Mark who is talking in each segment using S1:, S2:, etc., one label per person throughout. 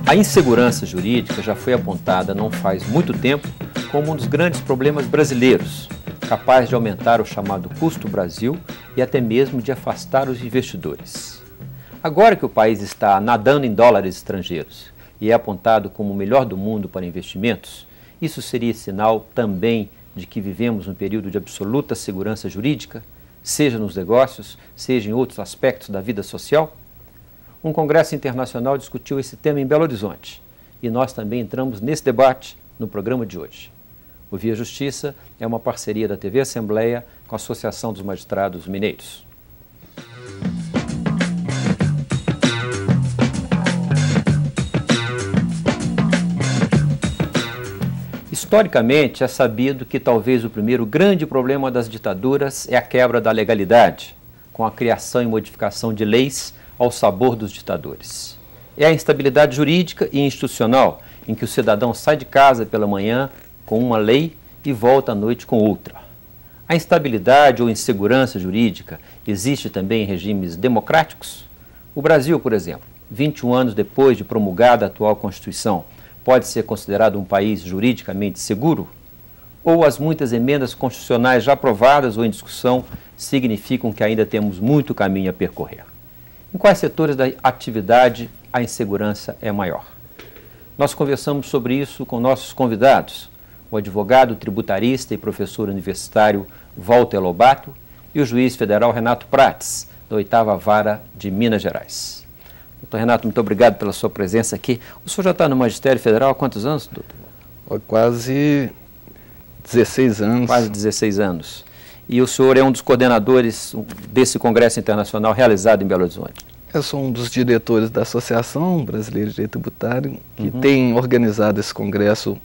S1: A insegurança jurídica já foi apontada não faz muito tempo como um dos grandes problemas brasileiros, capaz de aumentar o chamado custo Brasil e até mesmo de afastar os investidores. Agora que o país está nadando em dólares estrangeiros e é apontado como o melhor do mundo para investimentos, isso seria sinal também de que vivemos um período de absoluta segurança jurídica, seja nos negócios, seja em outros aspectos da vida social? Um congresso internacional discutiu esse tema em Belo Horizonte e nós também entramos nesse debate no programa de hoje. O Via Justiça é uma parceria da TV Assembleia com a Associação dos Magistrados Mineiros. Historicamente, é sabido que talvez o primeiro grande problema das ditaduras é a quebra da legalidade, com a criação e modificação de leis ao sabor dos ditadores. É a instabilidade jurídica e institucional, em que o cidadão sai de casa pela manhã com uma lei e volta à noite com outra. A instabilidade ou insegurança jurídica existe também em regimes democráticos? O Brasil, por exemplo, 21 anos depois de promulgada a atual Constituição, pode ser considerado um país juridicamente seguro? Ou as muitas emendas constitucionais já aprovadas ou em discussão significam que ainda temos muito caminho a percorrer? Em quais setores da atividade a insegurança é maior? Nós conversamos sobre isso com nossos convidados, o advogado tributarista e professor universitário Walter Lobato e o juiz federal Renato Prates, da 8ª Vara de Minas Gerais. Doutor Renato, muito obrigado pela sua presença aqui. O senhor já está no Magistério Federal há quantos anos, doutor?
S2: Quase 16 anos.
S1: Quase 16 anos. E o senhor é um dos coordenadores desse Congresso Internacional realizado em Belo Horizonte.
S2: Eu sou um dos diretores da Associação Brasileira de Direito Tributário, que tem organizado esse congresso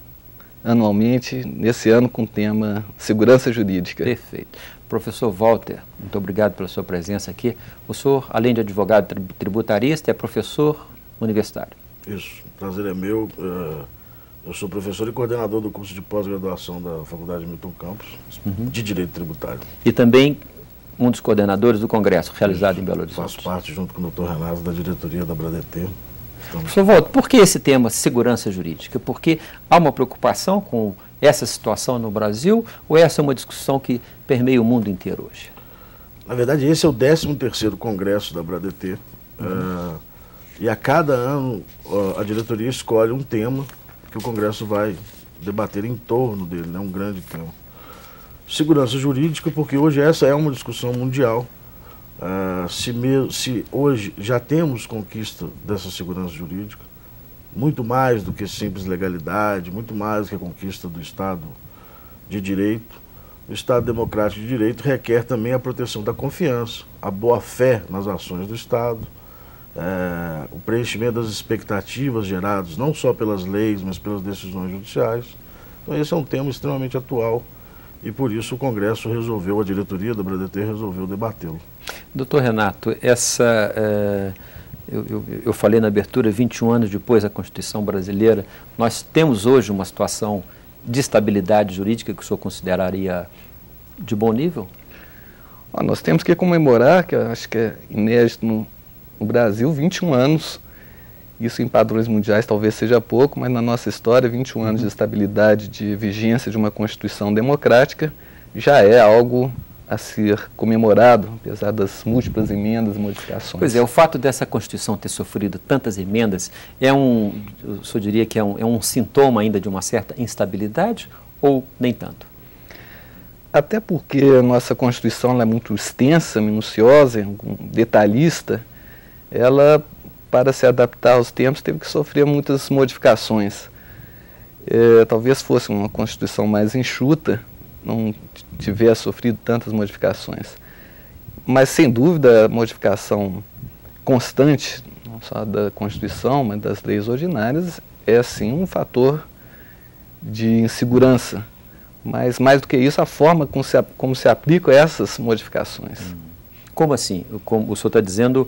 S2: anualmente, nesse ano com o tema Segurança Jurídica.
S1: Perfeito. Professor Walter, muito obrigado pela sua presença aqui. O senhor, além de advogado tributarista, é professor universitário.
S3: Isso, o prazer é meu. Eu sou professor e coordenador do curso de pós-graduação da Faculdade Milton Campos, de Direito Tributário.
S1: E também um dos coordenadores do congresso realizado em Belo Horizonte.
S3: Faço parte, junto com o doutor Renato, da diretoria da Bradet.
S1: Professor Walter, por que esse tema segurança jurídica? Porque há uma preocupação com essa situação no Brasil ou essa é uma discussão que permeia o mundo inteiro hoje?
S3: Na verdade, esse é o 13º congresso da Bradet. E a cada ano a diretoria escolhe um tema que o congresso vai debater em torno dele, né? Um grande tema. Segurança jurídica, porque hoje essa é uma discussão mundial. Se hoje já temos conquista dessa segurança jurídica, muito mais do que simples legalidade, muito mais do que a conquista do Estado de Direito, o Estado Democrático de Direito requer também a proteção da confiança, a boa-fé nas ações do Estado, o preenchimento das expectativas geradas não só pelas leis, mas pelas decisões judiciais. Então esse é um tema extremamente atual e por isso o Congresso resolveu, a diretoria da Bradet resolveu debatê-lo.
S1: Doutor Renato, eu falei na abertura, 21 anos depois da Constituição brasileira, nós temos hoje uma situação de estabilidade jurídica que o senhor consideraria de bom nível?
S2: Nós temos que comemorar, que eu acho que é inédito no Brasil, 21 anos, isso em padrões mundiais talvez seja pouco, mas na nossa história, 21 anos de estabilidade, de vigência de uma Constituição democrática, já é algo a ser comemorado, apesar das múltiplas emendas e modificações.
S1: Pois é, o fato dessa Constituição ter sofrido tantas emendas, o senhor diria que é um sintoma ainda de uma certa instabilidade ou nem tanto?
S2: Até porque a nossa Constituição ela é muito extensa, minuciosa, detalhista, ela, para se adaptar aos tempos, teve que sofrer muitas modificações. Talvez fosse uma Constituição mais enxuta, não tivesse sofrido tantas modificações. Mas, sem dúvida, a modificação constante, não só da Constituição, mas das leis ordinárias, é, sim, um fator de insegurança. Mas, mais do que isso, a forma como se aplicam essas modificações.
S1: Como assim? Como o senhor está dizendo,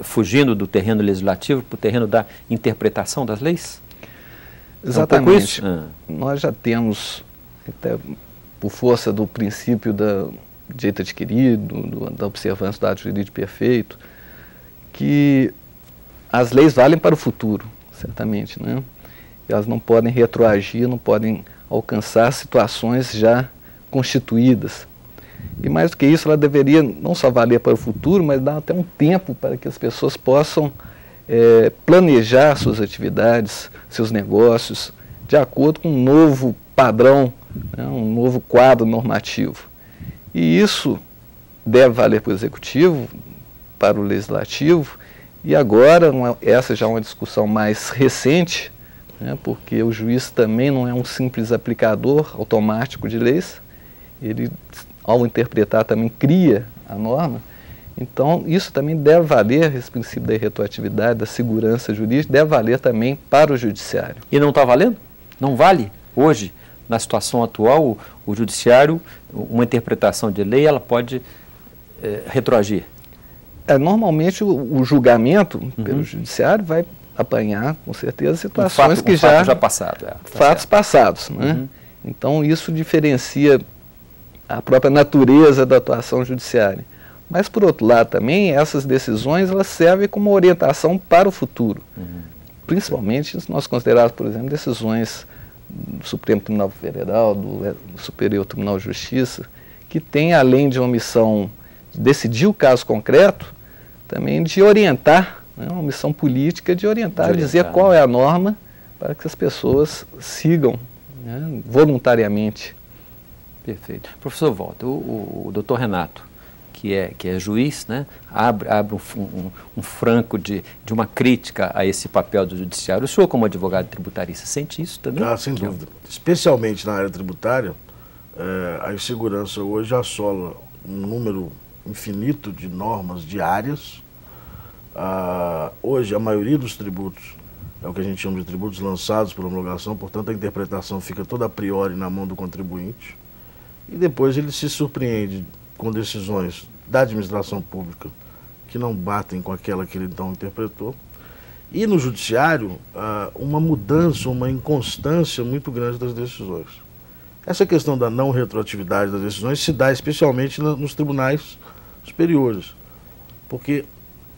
S1: fugindo do terreno legislativo para o terreno da interpretação das leis?
S2: Exatamente. Nós já temos, até por força do princípio do direito adquirido, da observância do ato jurídico perfeito, que as leis valem para o futuro. certamente, né? Elas não podem retroagir, não podem alcançar situações já constituídas. E mais do que isso, ela deveria não só valer para o futuro, mas dar até um tempo para que as pessoas possam planejar suas atividades, seus negócios, de acordo com um novo padrão, né, um novo quadro normativo. E isso deve valer para o Executivo, para o Legislativo, e agora, essa já é uma discussão mais recente, né, porque o juiz também não é um simples aplicador automático de leis, ele, ao interpretar, também cria a norma. Então, isso também deve valer, esse princípio da retroatividade, da segurança jurídica, deve valer também para o Judiciário.
S1: E não está valendo? Não vale? Hoje, na situação atual, o Judiciário, uma interpretação de lei, ela pode retroagir?
S2: Normalmente, o julgamento pelo Judiciário vai apanhar, com certeza, situações que já
S1: passado,
S2: fatos passados, né? Então, isso diferencia a própria natureza da atuação judiciária. Mas, por outro lado, também, essas decisões elas servem como orientação para o futuro. Principalmente, se nós considerarmos, por exemplo, decisões do Supremo Tribunal Federal, do Superior Tribunal de Justiça, que tem, além de uma missão de decidir o caso concreto, também de orientar, né, uma missão política de orientar, dizer qual é a norma para que as pessoas sigam, né, voluntariamente.
S1: Perfeito. Professor Walter, o doutor Renato, que é juiz, né, abre um franco de uma crítica a esse papel do judiciário. O senhor, como advogado tributarista, sente isso também?
S3: Sem dúvida. Especialmente na área tributária, a insegurança hoje assola um número infinito de normas diárias. Hoje, a maioria dos tributos é o que a gente chama de tributos lançados por homologação, portanto, a interpretação fica toda a priori na mão do contribuinte. E depois ele se surpreende com decisões da administração pública que não batem com aquela que ele então interpretou. E no judiciário, uma mudança, uma inconstância muito grande das decisões. Essa questão da não retroatividade das decisões se dá especialmente nos tribunais superiores. Porque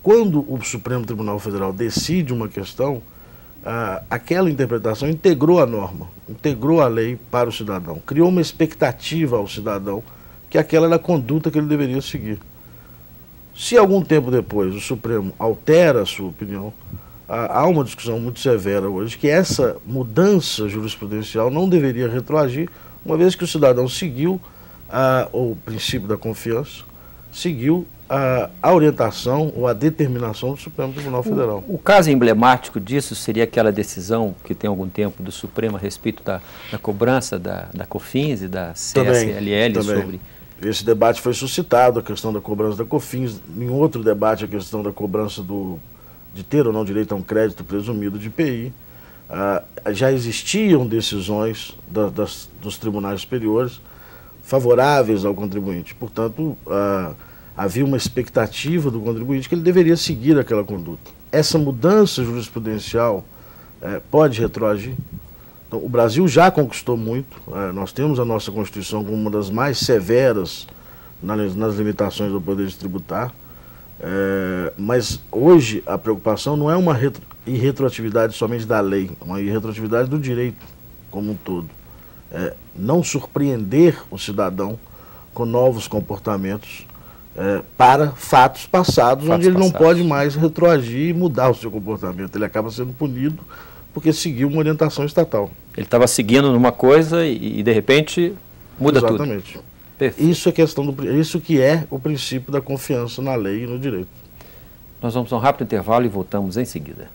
S3: quando o Supremo Tribunal Federal decide uma questão, aquela interpretação integrou a norma, integrou a lei para o cidadão, criou uma expectativa ao cidadão que aquela era a conduta que ele deveria seguir. Se algum tempo depois o Supremo altera a sua opinião, há uma discussão muito severa hoje que essa mudança jurisprudencial não deveria retroagir, uma vez que o cidadão seguiu o princípio da confiança, seguiu a orientação ou a determinação do Supremo Tribunal Federal.
S1: O caso emblemático disso seria aquela decisão que tem algum tempo do Supremo a respeito da cobrança da COFINS e da CSLL sobre...
S3: Esse debate foi suscitado, a questão da cobrança da COFINS, em outro debate a questão da cobrança de ter ou não direito a um crédito presumido de IPI. Já existiam decisões dos tribunais superiores favoráveis ao contribuinte, portanto, havia uma expectativa do contribuinte que ele deveria seguir aquela conduta. Essa mudança jurisprudencial pode retroagir. Então, o Brasil já conquistou muito, nós temos a nossa Constituição como uma das mais severas nas limitações do poder de tributar, mas hoje a preocupação não é uma irretroatividade somente da lei, é uma irretroatividade do direito como um todo. Não surpreender o cidadão com novos comportamentos para fatos passados, onde ele não pode mais retroagir e mudar o seu comportamento. Ele acaba sendo punido porque seguiu uma orientação estatal.
S1: Ele estava seguindo numa coisa e de repente muda tudo.
S3: Exatamente. Isso que é o princípio da confiança na lei e no direito.
S1: Nós vamos a um rápido intervalo e voltamos em seguida.